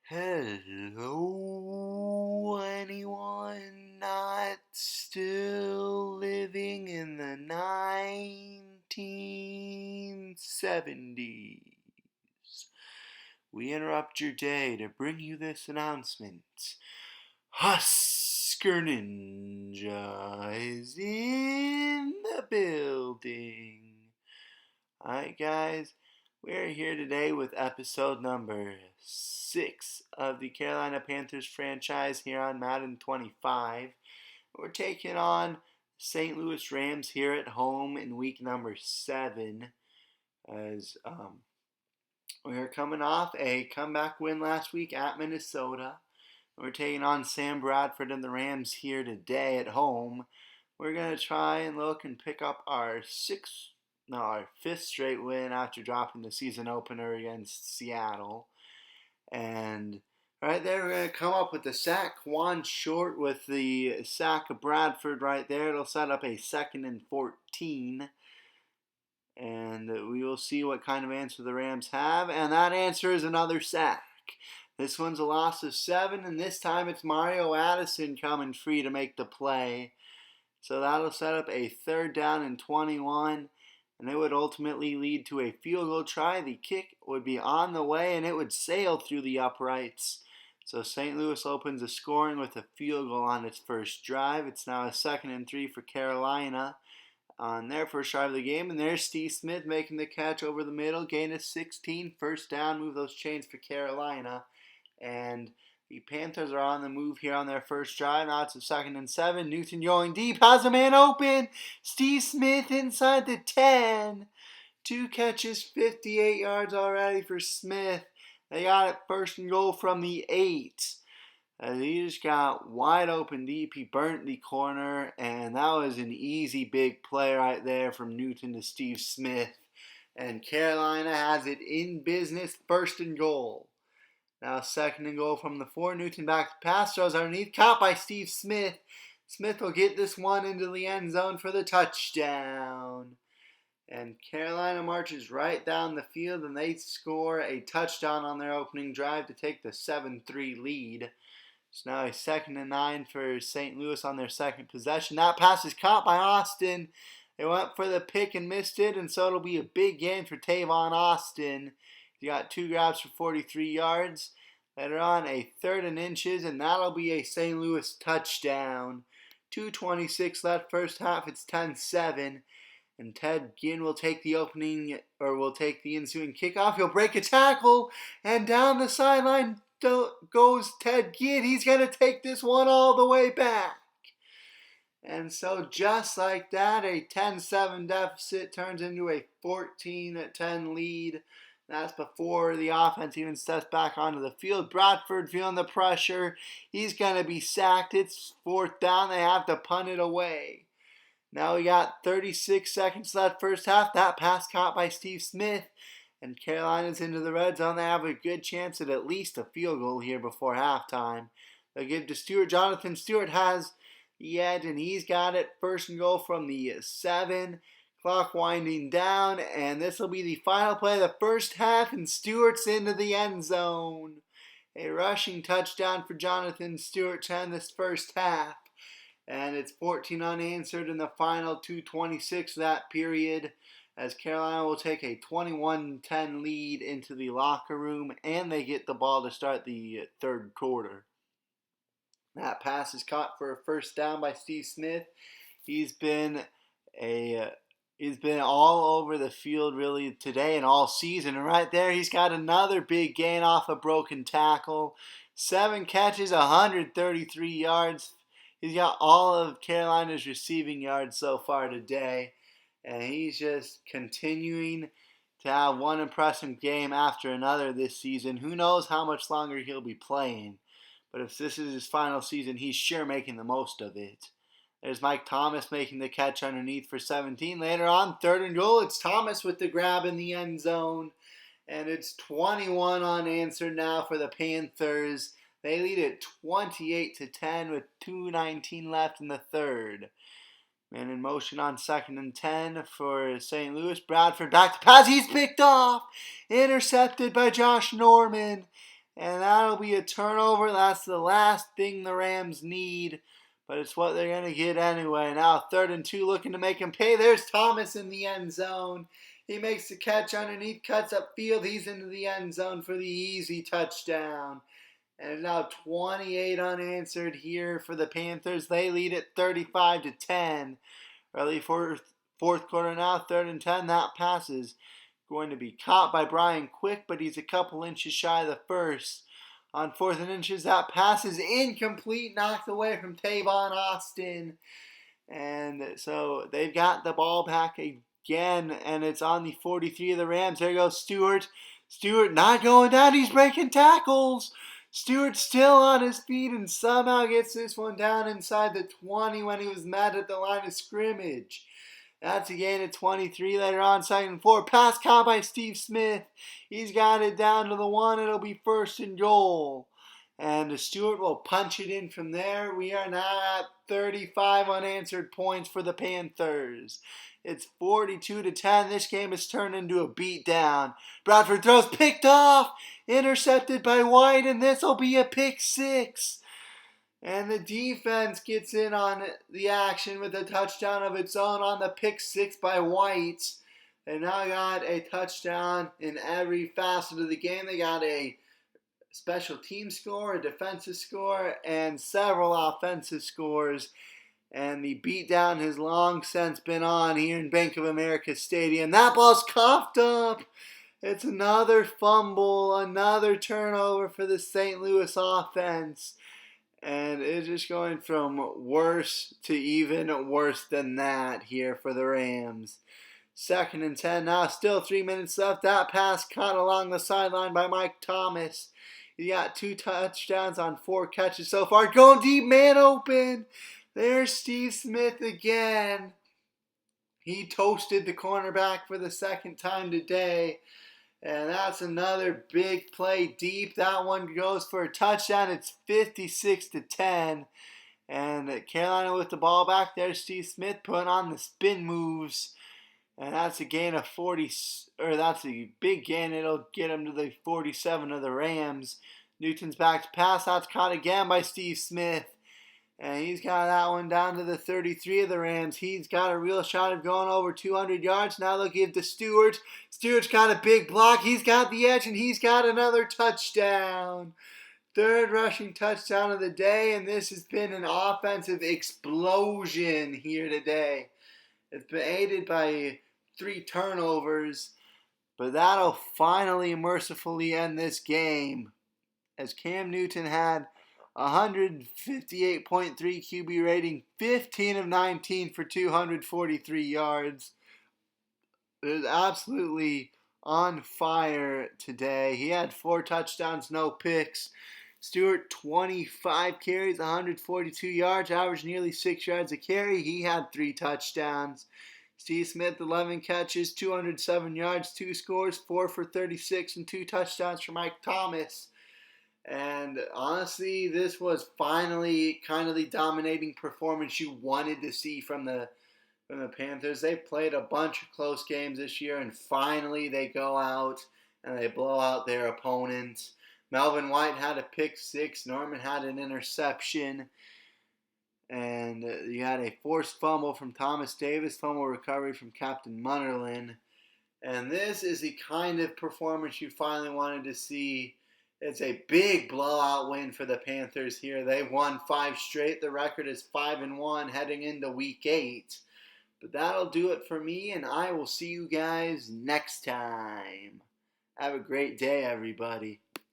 Hello, anyone not still living in the 1970s? We interrupt your day to bring you this announcement. Husker Ninja is in the building. Alright, guys, we're here today with episode number 6 of the Carolina Panthers franchise here on Madden 25. We're taking on St. Louis Rams here at home in week number 7 as we're coming off a comeback win last week at Minnesota. We're taking on Sam Bradford and the Rams here today at home. We're going to try and look and pick up our fifth straight win after dropping the season opener against Seattle. And right there, we're going to come up with the sack. Juan short with the sack of Bradford right there. It'll set up a 2nd and 14. And we will see what kind of answer the Rams have. And that answer is another sack. This one's a loss of 7, and this time it's Mario Addison coming free to make the play. So that'll set up a 3rd down and 21. And it would ultimately lead to a field goal try. The kick would be on the way, and it would sail through the uprights. So St. Louis opens the scoring with a field goal on its first drive. It's now a 2nd and 3 for Carolina on their first drive of the game. And there's Steve Smith making the catch over the middle. Gain of 16. First down. Move those chains for Carolina. And the Panthers are on the move here on their first drive. Now it's a 2nd and 7. Newton going deep. Has a man open. Steve Smith inside the 10. 2 catches, 58 yards already for Smith. They got it 1st and goal from the 8. He just got wide open deep. He burnt the corner. And that was an easy big play right there from Newton to Steve Smith. And Carolina has it in business. 1st and goal. Now 2nd and goal from the 4. Newton back to pass. Throws underneath. Caught by Steve Smith. Smith will get this one into the end zone for the touchdown. And Carolina marches right down the field, and they score a touchdown on their opening drive to take the 7-3 lead. It's now a 2nd and 9 for St. Louis on their second possession. That pass is caught by Austin. They went for the pick and missed it, and so it'll be a big gain for Tavon Austin. He got 2 grabs for 43 yards. Later on, a 3rd and inches, and that'll be a St. Louis touchdown. 2:26 left first half. It's 10-7. And Ted Ginn will take the ensuing kickoff. He'll break a tackle, and down the sideline goes Ted Ginn. He's going to take this one all the way back. And so just like that, a 10-7 deficit turns into a 14-10 lead. That's before the offense even steps back onto the field. Bradford feeling the pressure. He's going to be sacked. It's 4th down. They have to punt it away. Now we got 36 seconds left first half. That pass caught by Steve Smith. And Carolina's into the red zone. They have a good chance at least a field goal here before halftime. They'll give to Stewart. Jonathan Stewart has the edge, and he's got it. 1st and goal from the 7. Clock winding down, and this will be the final play of the first half, and Stewart's into the end zone. A rushing touchdown for Jonathan Stewart to end this first half. And it's 14 unanswered in the final 2:26 of that period, as Carolina will take a 21-10 lead into the locker room, and they get the ball to start the 3rd quarter. That pass is caught for a 1st down by Steve Smith. He's been all over the field really today and all season. And right there, he's got another big gain off a broken tackle. 7 catches, 133 yards. He's got all of Carolina's receiving yards so far today. And he's just continuing to have one impressive game after another this season. Who knows how much longer he'll be playing. But if this is his final season, he's sure making the most of it. There's Mike Thomas making the catch underneath for 17. Later on, 3rd and goal. It's Thomas with the grab in the end zone. And it's 21 unanswered now for the Panthers. They lead it 28-10 with 2:19 left in the 3rd. Man in motion on 2nd and 10 for St. Louis. Bradford back to pass. He's picked off. Intercepted by Josh Norman. And that'll be a turnover. That's the last thing the Rams need. But it's what they're going to get anyway. Now 3rd and 2 looking to make him pay. There's Thomas in the end zone. He makes the catch underneath, cuts upfield. He's into the end zone for the easy touchdown. And it's now 28 unanswered here for the Panthers. They lead it 35-10. Early fourth quarter now, 3rd and 10. That pass is going to be caught by Brian Quick, but he's a couple inches shy of the first. On 4th and inches, that pass is incomplete, knocked away from Tavon Austin. And so they've got the ball back again, and it's on the 43 of the Rams. There goes Stewart. Stewart not going down. He's breaking tackles. Stewart still on his feet and somehow gets this one down inside the 20 when he was met at the line of scrimmage. That's a gain of 23 later on, 2nd and 4. Pass caught by Steve Smith. He's got it down to the 1. It'll be 1st and goal. And Stewart will punch it in from there. We are now at 35 unanswered points for the Panthers. It's 42-10. This game has turned into a beatdown. Bradford throws, picked off, intercepted by White, and this will be a pick 6. And the defense gets in on the action with a touchdown of its own on the pick 6 by White. They now got a touchdown in every facet of the game. They got a special team score, a defensive score, and several offensive scores. And the beatdown has long since been on here in Bank of America Stadium. That ball's coughed up. It's another fumble, another turnover for the St. Louis offense. And it's just going from worse to even worse than that here for the Rams. 2nd and 10 now, still 3 minutes left. That pass caught along the sideline by Mike Thomas. He got 2 touchdowns on 4 catches so far. Going deep, man open. There's Steve Smith again. He toasted the cornerback for the 2nd time today. And that's another big play deep. That one goes for a touchdown. It's 56-10. And Carolina with the ball back there. Steve Smith putting on the spin moves. And that's a gain of 40, or that's a big gain. It'll get him to the 47 of the Rams. Newton's back to pass. That's caught again by Steve Smith. And he's got that one down to the 33 of the Rams. He's got a real shot of going over 200 yards. Now they'll give to Stewart. Stewart's got a big block. He's got the edge, and he's got another touchdown. 3rd rushing touchdown of the day, and this has been an offensive explosion here today. It's been aided by 3 turnovers, but that'll finally mercifully end this game, as Cam Newton had 158.3 QB rating, 15 of 19 for 243 yards. It was absolutely on fire today. He had 4 touchdowns, no picks. Stewart, 25 carries, 142 yards, averaged nearly 6 yards a carry. He had 3 touchdowns. Steve Smith, 11 catches, 207 yards, 2 scores, 4 for 36, and 2 touchdowns for Mike Thomas. And honestly, this was finally kind of the dominating performance you wanted to see from the Panthers. They played a bunch of close games this year, and finally they go out and they blow out their opponents. Melvin White had a pick 6. Norman had an interception. And you had a forced fumble from Thomas Davis, fumble recovery from Captain Munnerlin. And this is the kind of performance you finally wanted to see. It's a big blowout win for the Panthers here. They won 5 straight. The record is 5-1 heading into week 8. But that'll do it for me, and I will see you guys next time. Have a great day, everybody.